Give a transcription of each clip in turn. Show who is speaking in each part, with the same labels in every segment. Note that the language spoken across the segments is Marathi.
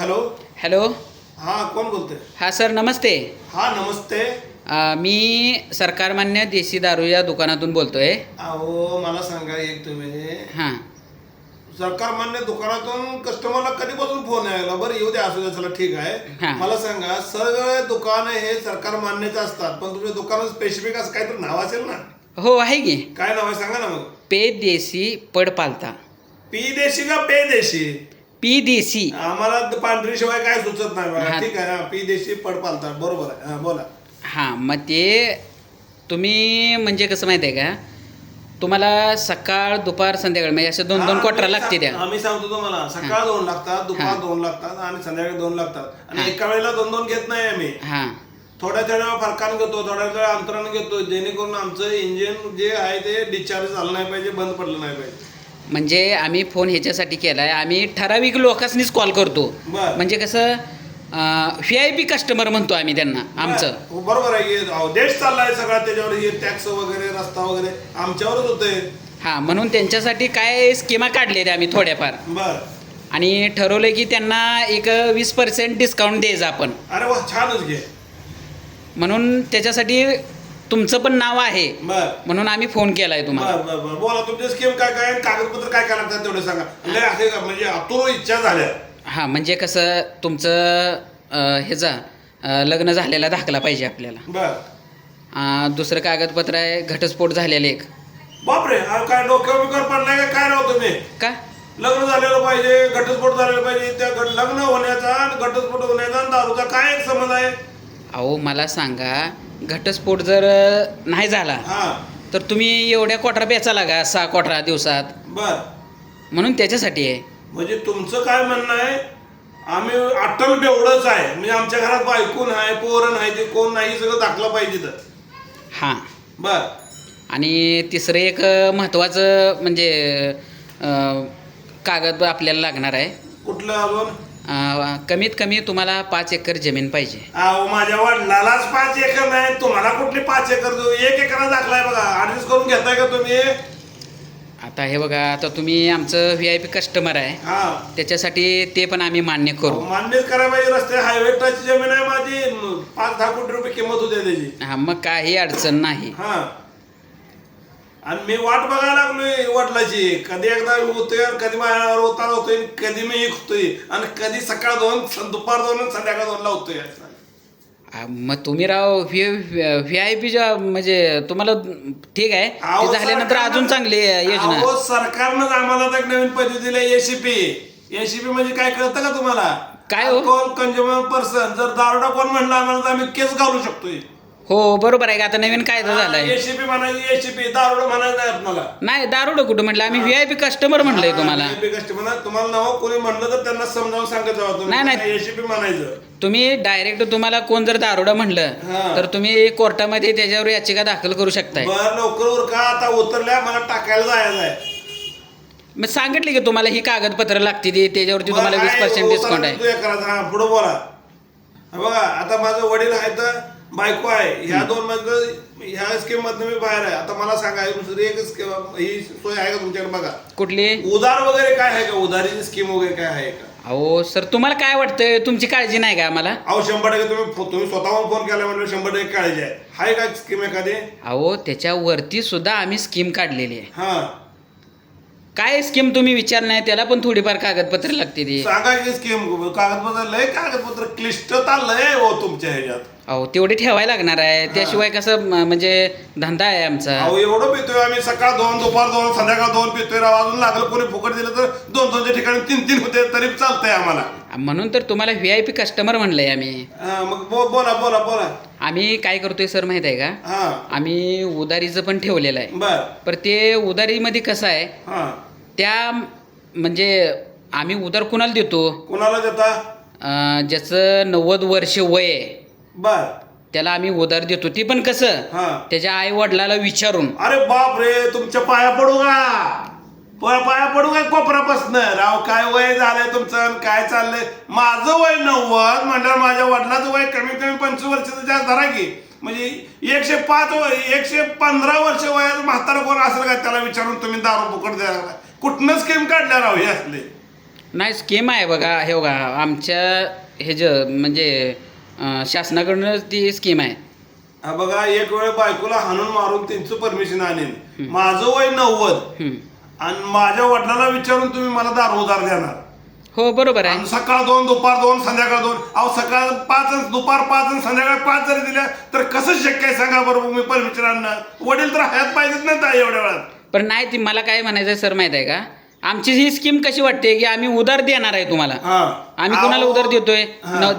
Speaker 1: हॅलो.
Speaker 2: हॅलो.
Speaker 1: हां, कोण बोलते?
Speaker 2: हां सर, नमस्ते.
Speaker 1: हां, नमस्ते.
Speaker 2: मी सरकारमान्य देशी दारू या दुकानातून बोलतोय.
Speaker 1: अहो, मला सांगा एक तुम्ही
Speaker 2: हां.
Speaker 1: सरकारमान्य दुकानातून कस्टमरला कधीपासून फोन यायला? बरं येऊ द्या, असू द्या, चला ठीक आहे.
Speaker 2: हां.
Speaker 1: मला सांगा, सगळे दुकान हे सरकार मान्यच असतात, पण तुमच्या दुकानात स्पेसिफिक असं काहीतरी नाव असेल ना?
Speaker 2: हो, आहे की.
Speaker 1: काय नाव आहे सांगा ना मग.
Speaker 2: पे देशी पड पालता.
Speaker 1: पी देशी का पे देशी?
Speaker 2: पी देशी.
Speaker 1: आम्हाला पांढरी शिवाय काय सुचत नाही बघा.
Speaker 2: हां.
Speaker 1: ठीक आहे ना, पी देशी पड पालतात, बरोबर आहे. हां, बोला.
Speaker 2: हां, मग ते तुम्ही म्हणजे कसं माहिती आहे का, तुम्हाला सकाळ दुपार संध्याकाळ म्हणजे असं दोन दोन क्वार्टर लागते त्या.
Speaker 1: आम्ही सांगतो तुम्हाला, सकाळ 2 लागतात, दुपार 2 लागतात आणि संध्याकाळी 2 लागतात. आणि एका वेळेला 2-2 घेत नाही आम्ही.
Speaker 2: हां.
Speaker 1: थोड्या थोड्या फरकानं घेतो, थोड्या थोड्या अंतरानं घेतो, जेणेकरून आमचं इंजिन जे आहे ते डिस्चार्ज झालं नाही पाहिजे, बंद पडलं नाही पाहिजे.
Speaker 2: म्हणजे आम्ही फोन ह्याच्यासाठी केला आहे, आम्ही ठराविक लोकांनीच कॉल करतो.
Speaker 1: बरं.
Speaker 2: म्हणजे कसं VIP कस्टमर म्हणतो आम्ही त्यांना आमचं.
Speaker 1: बरोबर आहे की देश चाललाय सगळा त्याच्यावर, हे टॅक्स वगैरे रस्ता वगैरे आमच्यावरच होतंय.
Speaker 2: हां, म्हणून त्यांच्यासाठी काय स्कीमा काढलेल्या आम्ही थोड्याफार.
Speaker 1: बर.
Speaker 2: आणि ठरवलं की त्यांना एक 20% डिस्काउंट द्यायचं आपण.
Speaker 1: अरे वा, छानच घे.
Speaker 2: म्हणून त्याच्यासाठी तुमचं पण नाव आहे,
Speaker 1: बर
Speaker 2: म्हणून आम्ही फोन केला आहे तुम्हाला.
Speaker 1: बर बर बर बोला, तुमची स्कीम काय काय, कागदपत्र काय काय लागतात तेवढे सांगा. असे म्हणजे आतुर इच्छा झाल्या.
Speaker 2: हां, म्हणजे कसं तुमचं ह्याचा लग्न झालेला दाखला पाहिजे आपल्याला.
Speaker 1: बर.
Speaker 2: दुसरं कागदपत्र आहे घटस्फोट झालेले एक.
Speaker 1: बापरे, काय डोक्यावर बिकर पडलाय का काय राव तुम्ही?
Speaker 2: का?
Speaker 1: लग्न झालेलं पाहिजे, घटस्फोट झालेला पाहिजे. त्या लग्न होण्याचा आणि घटस्फोट होण्याचा आणि दारूचा काय एक संबंध आहे?
Speaker 2: अहो मला सांगा, घटस्फोट जर नाही झाला
Speaker 1: हा.
Speaker 2: तर तुम्ही एवढ्या क्वार्टर बेचाला का 6 क्वार्टर दिवसात?
Speaker 1: बर.
Speaker 2: म्हणून त्याच्यासाठी आहे.
Speaker 1: म्हणजे तुमचं काय म्हणणं आहे, आम्ही अट्टल बेवडंच आहे, म्हणजे आमच्या घरात बायको नाही, पोरं नाही, ते कोण नाही, सगळं दाखलं पाहिजे तर.
Speaker 2: हां.
Speaker 1: बर.
Speaker 2: आणि तिसरं एक महत्त्वाचं म्हणजे कागद आपल्याला लागणार आहे.
Speaker 1: कुठलं अजून?
Speaker 2: कमीत कमी तुम्हाला 5 एकर जमीन पाहिजे.
Speaker 1: अहो, माझ्या वडिलालाच 5 एकर नाही, तुम्हाला कुठली 5 एकर देऊ? 1 एकरा दाखलाय बघा, ऍडजस्ट करून घेताय का तुम्ही?
Speaker 2: आता हे बघा, आता तुम्ही आमचं VIP कस्टमर आहे,
Speaker 1: हा.
Speaker 2: त्याच्यासाठी ते पण आम्ही मान्य करू.
Speaker 1: मान्यच करायला पाहिजे. रस्ते हायवे टच जमीन आहे माझी, 5-10 कोटी रुपये किंमत होते त्याची.
Speaker 2: हां, मग काही अडचण नाही.
Speaker 1: हा. आणि मी वाट बघायला लागलोय वडिलाची, कधी एकदा होतोय, कधी माझ्यावर होता होतोय, कधी मी होतोय, आणि कधी सकाळ 2, दुपार 2, संध्याकाळ 2 ला होतोय.
Speaker 2: मग तुम्ही राव VIP म्हणजे तुम्हाला ठीक आहे, ते झाल्यानंतर अजून चांगली योजना.
Speaker 1: अहो, सरकारनं आम्हाला एक नवीन पद्धती दिली, ACP म्हणजे काय कळतं का तुम्हाला?
Speaker 2: काय हो?
Speaker 1: Alcohol consumer person. जर दारुडा कोण म्हणला आम्हाला तर आम्ही केस घालू शकतोय.
Speaker 2: हो, बरोबर आहे का? आता नवीन कायदा झालाय.
Speaker 1: ACP म्हणायची, ACP दारुडा म्हणायचं नाही आपल्याला.
Speaker 2: नाही, दारुडं कुठं म्हटलं, आम्ही VIP कस्टमर म्हणलंय तुम्हाला.
Speaker 1: कस्टमर तुम्हाला नाव कोणी म्हणलं तर त्यांना समजावून सांगत जावा तुम्ही.
Speaker 2: नाही.
Speaker 1: ACP म्हणायचं.
Speaker 2: तुम्ही डायरेक्ट तुम्हाला कोण जर दारुडा म्हणलं
Speaker 1: हां.
Speaker 2: तर तुम्ही कोर्टामध्ये त्याच्यावर याचिका दाखल करू शकताय.
Speaker 1: बरं, लवकर उरका, आता उतरल्या, मला टाकायला जायचं आहे.
Speaker 2: मग सांगितले की तुम्हाला ही कागदपत्र लागते ती, त्याच्यावरती तुम्हाला 20% डिस्काउंट आहे.
Speaker 1: हा, पुढे बोला. बघा, आता माझं वडील आहे तर बायको आहे, ह्या 2 मधलं ह्या स्कीम मधनं मी बाहेर आहे. आता मला सांगा, दुसरी एक स्कीम ही सोय आहे का तुमच्याकडे? बघा,
Speaker 2: कुठली?
Speaker 1: उधार वगैरे काय आहे का? उधारीची स्कीम वगैरे काय आहे का?
Speaker 2: अहो सर, तुम्हाला काय वाटतंय? तुमची काळजी नाही का आम्हाला?
Speaker 1: अहो, 100% तुम्ही स्वतःहून फोन केला म्हणजे 100% काळजी आहे का स्कीम एखादी?
Speaker 2: अहो, त्याच्यावरती सुद्धा आम्ही स्कीम काढलेली आहे.
Speaker 1: हा.
Speaker 2: काय स्कीम तुम्ही विचार नाही, त्याला पण थोडीफार कागदपत्र लागते ती.
Speaker 1: सांगा की स्कीम. कागदपत्र क्लिष्टता लय हो तुमच्या ह्याच्यात.
Speaker 2: अहो, तेवढे ठेवायला लागणार आहे, त्याशिवाय कसं म्हणजे धंदा आहे आमचा.
Speaker 1: अहो, एवढं पितोय आम्ही, सकाळ 2, दुपार 2, संध्याकाळ 2 पितोय राव. अजून लागलं कोणी फुकट दिलं तर 2-2च्या ठिकाणी 3-3 होते तरी चालतंय आम्हाला.
Speaker 2: म्हणून तर तुम्हाला VIP कस्टमर म्हणलंय आम्ही.
Speaker 1: मग बोला बोला बोला.
Speaker 2: आम्ही काय करतोय सर माहित आहे का?
Speaker 1: हा.
Speaker 2: आम्ही उधारीचं पण ठेवलेलं आहे.
Speaker 1: बर.
Speaker 2: पण ते उधारीमध्ये कसं आहे,
Speaker 1: हा.
Speaker 2: त्या म्हणजे आम्ही उधार कुणाला देतो?
Speaker 1: कुणाला देता?
Speaker 2: ज्याचं 90 वर्ष वय आहे
Speaker 1: बर,
Speaker 2: त्याला आम्ही उधार देतो. ती पण कसं,
Speaker 1: हा.
Speaker 2: त्याच्या आई वडिलाला विचारून.
Speaker 1: अरे बाप रे, तुमच्या पाया पडू का? पाया पडू काय कोपरापासून? राव, काय वय झालंय तुमचं, काय चाललंय? माझं वय 90 म्हणल्यावर माझ्या वडिलाचं वय कमीत कमी 25 वर्षाचं जास्त धरा की. म्हणजे 115 वर्ष वयाचं म्हातारा कोण असेल का, त्याला विचारून तुम्ही दारू फुकट द्या? कुठनं स्कीम काढल्या राव हे असले?
Speaker 2: नाही स्कीम आहे बघा, हे बघा आमच्या हे ज म्हणजे शासनाकडून ती स्कीम आहे.
Speaker 1: हा बघा, एक वेळ बायकोला हाणून मारून त्यांचं परमिशन आणेल. माझं वय 90
Speaker 2: हम्म.
Speaker 1: आणि माझ्या वडिलांना विचारून तुम्ही मला दारू उधार देणार.
Speaker 2: हो बरोबर आहे.
Speaker 1: आणि सकाळ 2, दुपार 2, संध्याकाळ 2. अहो सकाळ 5, दुपार 5 आणि संध्याकाळ 5 जरी दिल्या तर कसं शक्य आहे सांगा बरोबर मी परमिशन आणणं. वडील तर हयात पाहिजेत नाही ताई एवढ्या वेळात.
Speaker 2: पण नाही ती मला काय म्हणायचं सर माहित आहे का, आमची ही स्कीम कशी वाटते की आम्ही उधार देणार आहे तुम्हाला. आम्ही कोणाला उधार देतोय,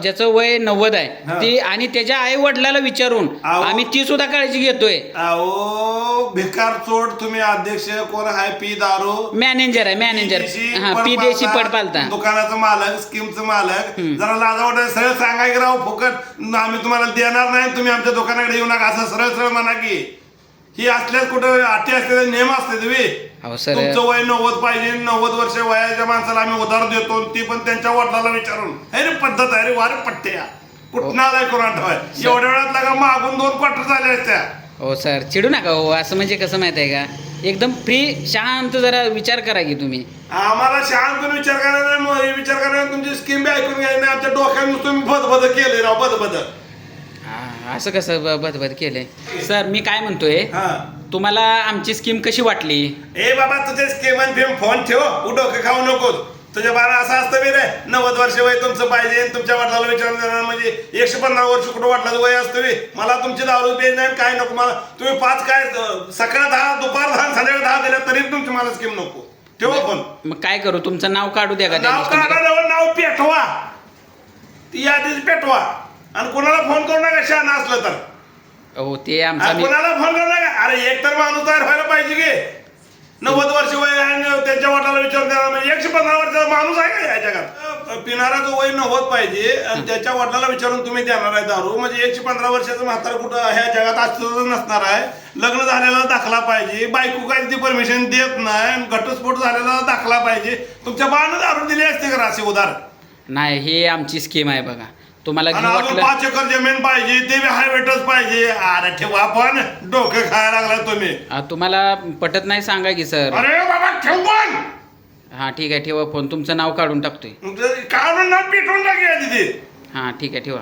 Speaker 2: ज्याचं वय 90 आहे ती आणि त्याच्या आई वडिलाला विचारून आम्ही ती सुद्धा काळजी घेतोय.
Speaker 1: अहो भिकार चोड तुम्ही अध्यक्ष कोण आहे पी दारू
Speaker 2: मॅनेजर आहे, मॅनेजर. हा पी देशी पडपालता
Speaker 1: दुकानाचं मालक, स्कीमचं मालक. जरा लाजावट सरळ सांगाय की राव फुकट आम्ही तुम्हाला देणार नाही, तुम्ही आमच्या दुकानाकडे येऊ नका असं सरळ सरळ म्हणा की. ही असल्यास कुठं अटी असलेले नियम असते तुम्ही.
Speaker 2: हो सर.
Speaker 1: तुमचं वय 90 पाहिजे, 90 वर्ष वयाच्या माणसाला आम्ही उधार देतो, ती पण त्यांच्या वडिलाला विचारून. अरे पद्धत आहे रे, वारे पट्ट्या कुठं आलाय कोण आठवाय. एवढ्या वेळात लागा मागून 2 क्वार्टर झाले असत्या.
Speaker 2: हो सर चिडू नका हो, असं म्हणजे कसं माहित आहे का, एकदम फ्री शांत जरा विचार करा की तुम्ही.
Speaker 1: आम्हाला शांत विचार करायला नाही, विचार करायला तुमची स्कीम बी ऐकून घ्यायला नाही. आमच्या डोक्यात तुम्ही बदबद केले राव, बदबद.
Speaker 2: असं कसं बदबद केलंय सर. मी काय म्हणतोय,
Speaker 1: हा
Speaker 2: तुम्हाला आमची स्कीम कशी वाटली.
Speaker 1: ए बाबा तुझे स्कीम आणि फिम फोन ठेव, डोकं खाऊ नकोस. तुझ्या बारा असं असतं बी रे, 90 वर्ष वय तुमचं पाहिजे, तुमच्या वडिलाला विचारून देणार म्हणजे 115 वर्ष कुठं वडिलाचं वय असतं बी. मला तुमची दारू पेज नाही काय नको मला. तुम्ही 5 काय सकाळ 10, दुपार 10, संध्याकाळ 10 दिल्या तरी तुमची मला स्कीम नको. ठेवा फोन.
Speaker 2: मग काय करू, तुमचं नाव काढू द्या का त्या
Speaker 1: नाव
Speaker 2: लिस्टमध्ये?
Speaker 1: काढा, नाव पेटवा, ती यादीच पेटवा. आणि कोणाला फोन करू नका शहाणा असलं तर.
Speaker 2: हो ते आमचा
Speaker 1: कोणाला फोन करू नका. अरे एक तर माणूस तयार व्हायला पाहिजे की. 90 वर्ष वय आणि त्यांच्या वडिलाला विचारून देणार म्हणजे 115 वर्षाचा माणूस आहे का या जगात. पिणाराचं वय 90 पाहिजे आणि त्याच्या वडिलाला विचारून तुम्ही देणार आहे दारू म्हणजे 115 वर्षाचं म्हातार कुठं ह्या जगात असं नसणार आहे. लग्न झालेला दाखला पाहिजे, बायको काय ती परमिशन देत नाही, घटस्फोट झालेला दाखला पाहिजे. तुमच्या बाळानं दारू दिली असते का असे उधार?
Speaker 2: नाही, हे आमची स्कीम आहे बघा. तुम्हाला घेऊ
Speaker 1: अजून
Speaker 2: वाटलं
Speaker 1: 5 एकर जमीन पाहिजे, ते बी हायवेटच पाहिजे. अरे ठेवा पण, डोकं खायला लागला तुम्ही.
Speaker 2: तुम्हाला पटत नाही सांगा की सर.
Speaker 1: अरे बाबा ठेव पण.
Speaker 2: हां ठीक आहे ठेवा फोन, तुमचं नाव काढून टाकतोय.
Speaker 1: काढून ना पेटवून टाकूया तिथे.
Speaker 2: हां ठीक आहे ठेवा.